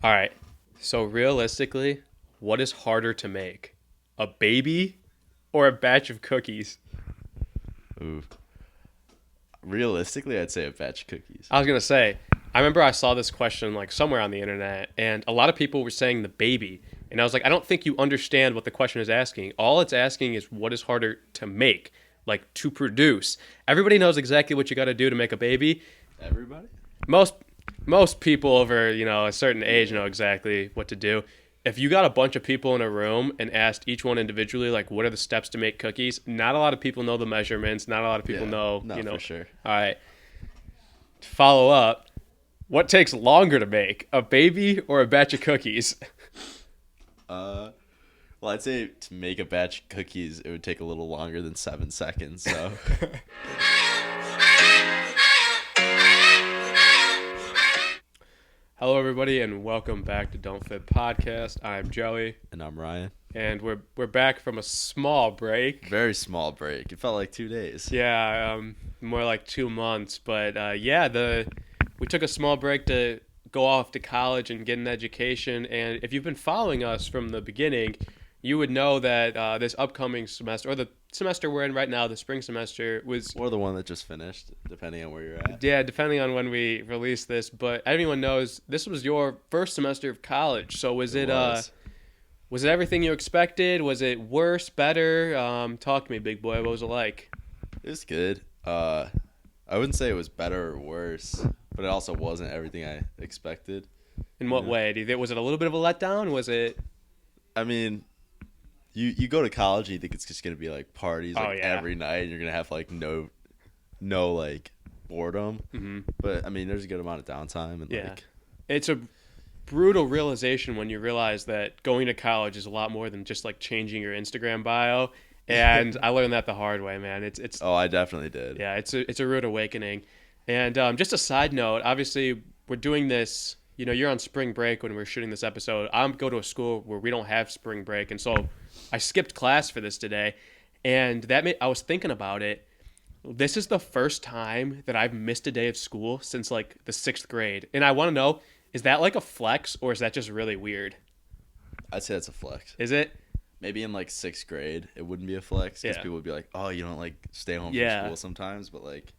All right. So realistically, what is harder to make? A baby or a batch of cookies? Ooh. Realistically, I'd say a batch of cookies. I was going to say, I remember I saw this question like somewhere on the internet, and a lot of people were saying the baby. And I was like, I don't think you understand what the question is asking. All it's asking is what is harder to make, like to produce. Everybody knows exactly what you got to do to make a baby. Everybody? Most most people over, a certain age know exactly what to do. If you got a bunch of people in a room and asked each one individually, like, what are the steps to make cookies? Not a lot of people know the measurements. Not a lot of people know, No, for sure. All right. Follow up. What takes longer to make, a baby or a batch of cookies? Well, I'd say to make a batch of cookies, it would take a little longer than 7 seconds. So, Hello, everybody, and welcome back to Fib Podcast. I'm Joey, and I'm Ryan. and we're back from a small break. Very small break. It felt like 2 days. Yeah, more like 2 months, but we took a small break to go off to college and get an education. And if you've been following us from the beginning, you would know that this upcoming semester, or the semester we're in right now, the spring semester, was... Or the one that just finished, depending on where you're at. Yeah, depending on when we release this. But everyone knows this was your first semester of college. So was it everything you expected? Was it worse, better? Talk to me, big boy. What was it like? It was good. I wouldn't say it was better or worse, but it also wasn't everything I expected. In what way? Was it a little bit of a letdown? Was it... I mean, you go to college and you think it's just going to be like parties every night and you're going to have like no like boredom. Mm-hmm. But I mean, there's a good amount of downtime and It's a brutal realization when you realize that going to college is a lot more than just like changing your Instagram bio. And I learned that the hard way, man. It's Oh, I definitely did. Yeah, it's a rude awakening. And just a side note, obviously we're doing this, you're on spring break when we're shooting this episode. I go to a school where we don't have spring break, and so I skipped class for this today. And I was thinking about it. This is the first time that I've missed a day of school since like the 6th grade. And I want to know, is that like a flex or is that just really weird? I'd say that's a flex. Is it? Maybe in like 6th grade, it wouldn't be a flex because people would be like, "Oh, you don't like stay home from school sometimes." But like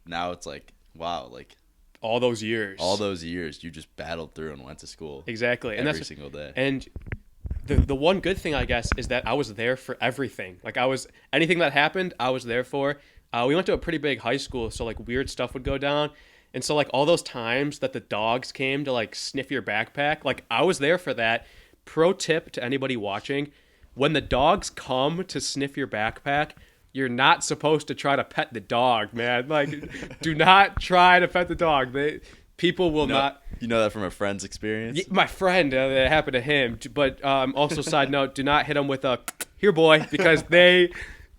now, it's like, wow, like all those years you just battled through and went to school exactly every single day. And the one good thing, I guess, is that I was there for everything. Like anything that happened, I was there for. We went to a pretty big high school, so like weird stuff would go down. And so like all those times that the dogs came to like sniff your backpack, like I was there for that. Pro tip to anybody watching: when the dogs come to sniff your backpack, you're not supposed to try to pet the dog, man. Like, do not try to pet the dog. People will not. You know that from a friend's experience? My friend, that happened to him. But also, side note, do not hit them with a "here, boy," because they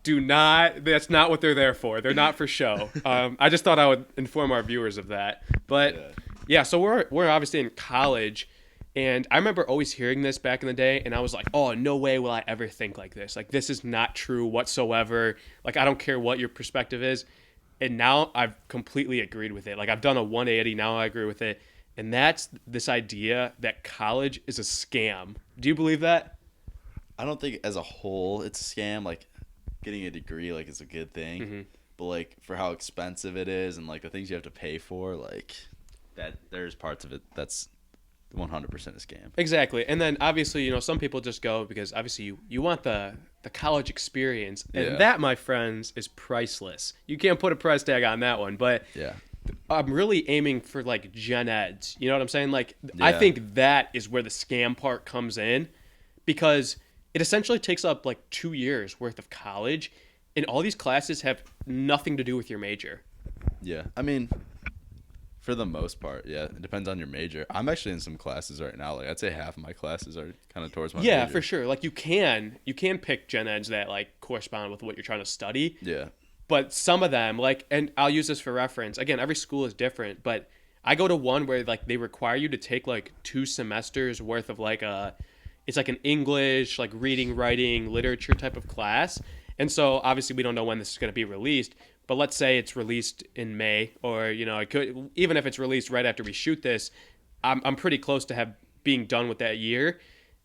do not. That's not what they're there for. They're not for show. I just thought I would inform our viewers of that. But yeah, so we're obviously in college. And I remember always hearing this back in the day, and I was like, oh, no way will I ever think like this. Like, this is not true whatsoever. Like, I don't care what your perspective is. And now I've completely agreed with it. Like, I've done a 180. Now I agree with it. And that's this idea that college is a scam. Do you believe that? I don't think as a whole it's a scam. Like, getting a degree, like, is a good thing. Mm-hmm. But, like, for how expensive it is and, like, the things you have to pay for, like, that there's parts of it that's 100% a scam. Exactly. And then obviously, some people just go because obviously you want the college experience. And that, my friends, is priceless. You can't put a price tag on that one. But I'm really aiming for like gen eds. You know what I'm saying? Like, I think that is where the scam part comes in, because it essentially takes up like 2 years worth of college, and all these classes have nothing to do with your major. Yeah. I mean, for the most part, it depends on your major. I'm actually in some classes right now. Like, I'd say half of my classes are kind of towards my major. Yeah, for sure. Like, you can pick gen eds that like correspond with what you're trying to study. Yeah. But some of them, like, and I'll use this for reference. Again, every school is different, but I go to one where like they require you to take like 2 semesters worth of like it's like an English, like reading, writing, literature type of class. And so obviously we don't know when this is going to be released. But let's say it's released in May, or it could, even if it's released right after we shoot this, I'm pretty close to have being done with that year.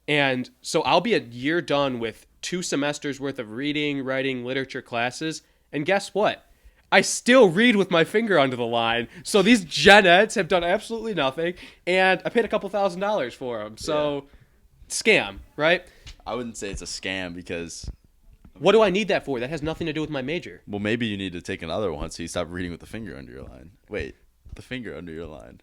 And so I'll be a year done with 2 semesters worth of reading, writing, literature classes. And guess what? I still read with my finger under the line. So these gen eds have done absolutely nothing. And I paid a couple $1,000s for them. So scam, right? I wouldn't say it's a scam because... What do I need that for? That has nothing to do with my major. Well, maybe you need to take another one so you stop reading with the finger under your line. Wait, the finger under your line.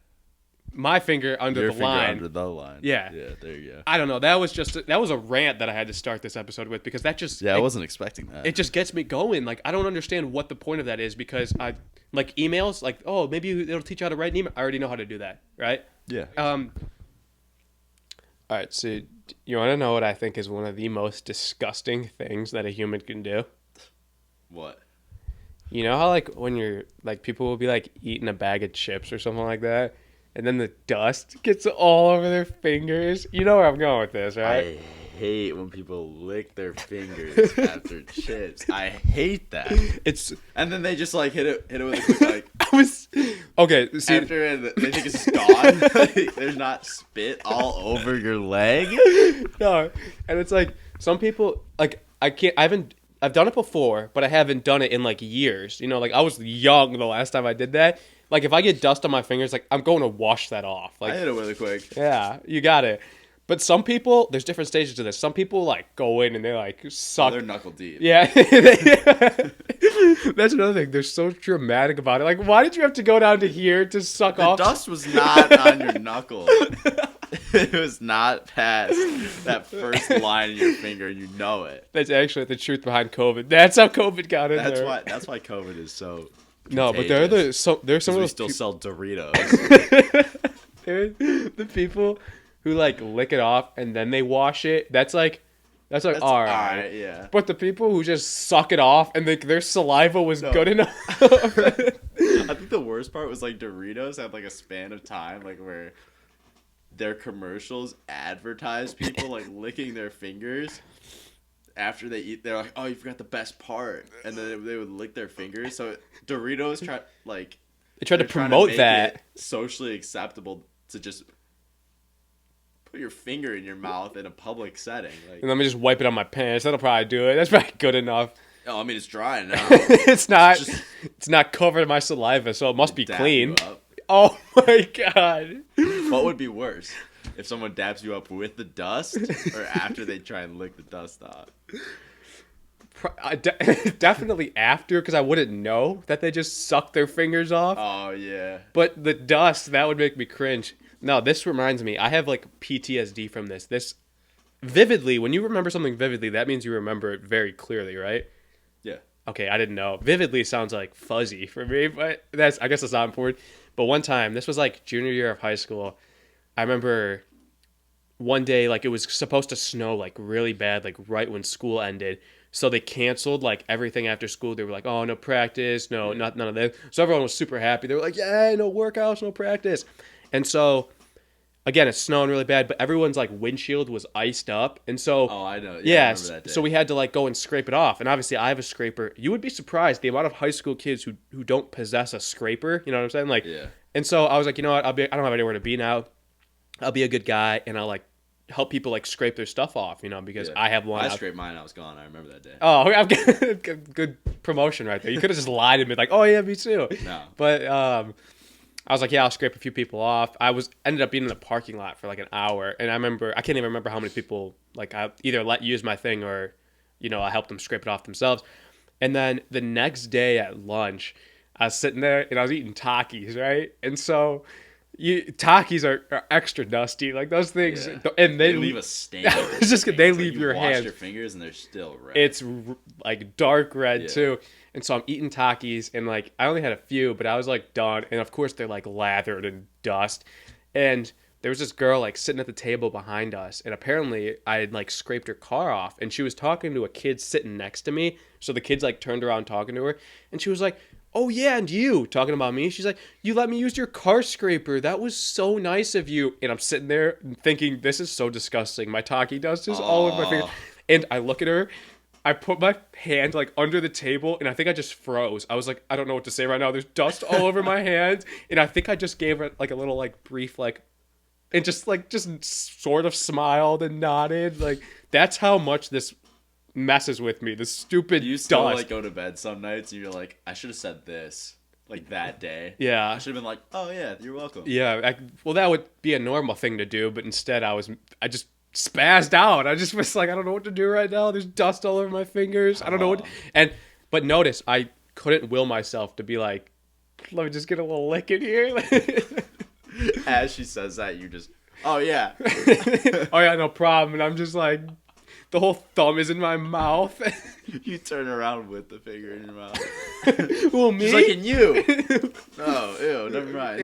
My finger under Your the finger line. under the line. Yeah. Yeah, there you go. I don't know. That was a rant that I had to start this episode with because that just... Yeah, I wasn't expecting that. It just gets me going. Like, I don't understand what the point of that is because I... Like, emails, like, oh, maybe it'll teach you how to write an email. I already know how to do that, right? Yeah. All right, so you want to know what I think is one of the most disgusting things that a human can do? What? You know how, like, when you're... Like, people will be, like, eating a bag of chips or something like that? And then the dust gets all over their fingers. You know where I'm going with this, right? I hate when people lick their fingers after chips. I hate that. And then they just like hit it with a quick like. Okay. See, after they think it's gone. Like, there's not spit all over your leg. No, and it's like some people like I've done it before, but I haven't done it in like years. You know, like I was young the last time I did that. Like, if I get dust on my fingers, like, I'm going to wash that off. Like, I hit it really quick. Yeah, you got it. But some people, there's different stages to this. Some people, like, go in and they, like, suck. Oh, they're knuckle deep. Yeah. That's another thing. They're so dramatic about it. Like, why did you have to go down to here to suck off? The dust was not on your knuckle. It was not past that first line in your finger, and you know it. That's actually the truth behind COVID. That's how COVID got in there. That's why COVID is so... No, but there's some of those we still sell Doritos. The people who like lick it off and then they wash it. That's all right. Yeah. But the people who just suck it off and their saliva was good enough. I think the worst part was like Doritos had like a span of time like where their commercials advertise people like licking their fingers. After they eat, they're like, "Oh, you forgot the best part," and then they would lick their fingers. So Doritos tried to promote that socially acceptable to just put your finger in your mouth in a public setting. Like, and let me just wipe it on my pants. That'll probably do it. That's probably good enough. Oh, I mean, it's dry now. It's not covered in my saliva, so it must be clean. Oh my god! What would be worse? If someone dabs you up with the dust or after they try and lick the dust off? Definitely after, because I wouldn't know that they just sucked their fingers off. Oh, yeah. But the dust, that would make me cringe. No, this reminds me. I have like PTSD from this. This vividly, when you remember something vividly, that means you remember it very clearly, right? Yeah. Okay, I didn't know. Vividly sounds like fuzzy for me, but I guess that's not important. But one time, this was like junior year of high school. I remember one day, like, it was supposed to snow, like, really bad, like, right when school ended. So they canceled, like, everything after school. They were like, oh, no practice, none of that. So everyone was super happy. They were like, yeah, no workouts, no practice. And so, again, it's snowing really bad, but everyone's, like, windshield was iced up. And so... Oh, I know. Yeah, I remember that day. So we had to, like, go and scrape it off. And obviously, I have a scraper. You would be surprised the amount of high school kids who don't possess a scraper. You know what I'm saying? Like, yeah. And so I was like, you know what? I don't have anywhere to be now. I'll be a good guy, and I'll, like, help people, like, scrape their stuff off, you know, because I have one. I scraped mine, I was gone. I remember that day. Oh, I've got good promotion right there. You could have just lied and been like, oh, yeah, me too. No. But I was like, yeah, I'll scrape a few people off. Ended up being in the parking lot for, like, an hour, and I can't even remember how many people, like, I either use my thing or, you know, I helped them scrape it off themselves. And then the next day at lunch, I was sitting there, and I was eating Takis, right? And so... Takis are extra dusty, like those things, and they leave a stain. It's just they leave your hands. Wash your fingers and they're still red. It's like dark red too, and so I'm eating Takis, and like I only had a few, but I was like done, and of course they're like lathered in dust, and there was this girl like sitting at the table behind us, and apparently I had like scraped her car off, and she was talking to a kid sitting next to me, so the kids like turned around talking to her, and she was like, oh yeah, and you, talking about me, she's like, you let me use your car scraper, that was so nice of you. And I'm sitting there thinking, this is so disgusting, my Taki dust is all over my finger. And I look at her, I put my hand like under the table, and I think I just froze. I was like, I don't know what to say right now, there's dust all over my hands, and I think I just gave her like a little like brief like and just sort of smiled and nodded. Like, that's how much this messes with me. This stupid You still dust. like go to bed some nights and you're like, I should have said this like that day. Yeah. I should have been like, oh yeah, you're welcome. Yeah. Well, that would be a normal thing to do, but instead I just spazzed out. I just was like, I don't know what to do right now. There's dust all over my fingers. I don't know what. But notice I couldn't will myself to be like, let me just get a little lick in here. As she says that, you just, oh yeah. Oh yeah, no problem. And I'm just like, the whole thumb is in my mouth. You turn around with the finger in your mouth. Well, me? She's like, in you. Oh, ew, never mind.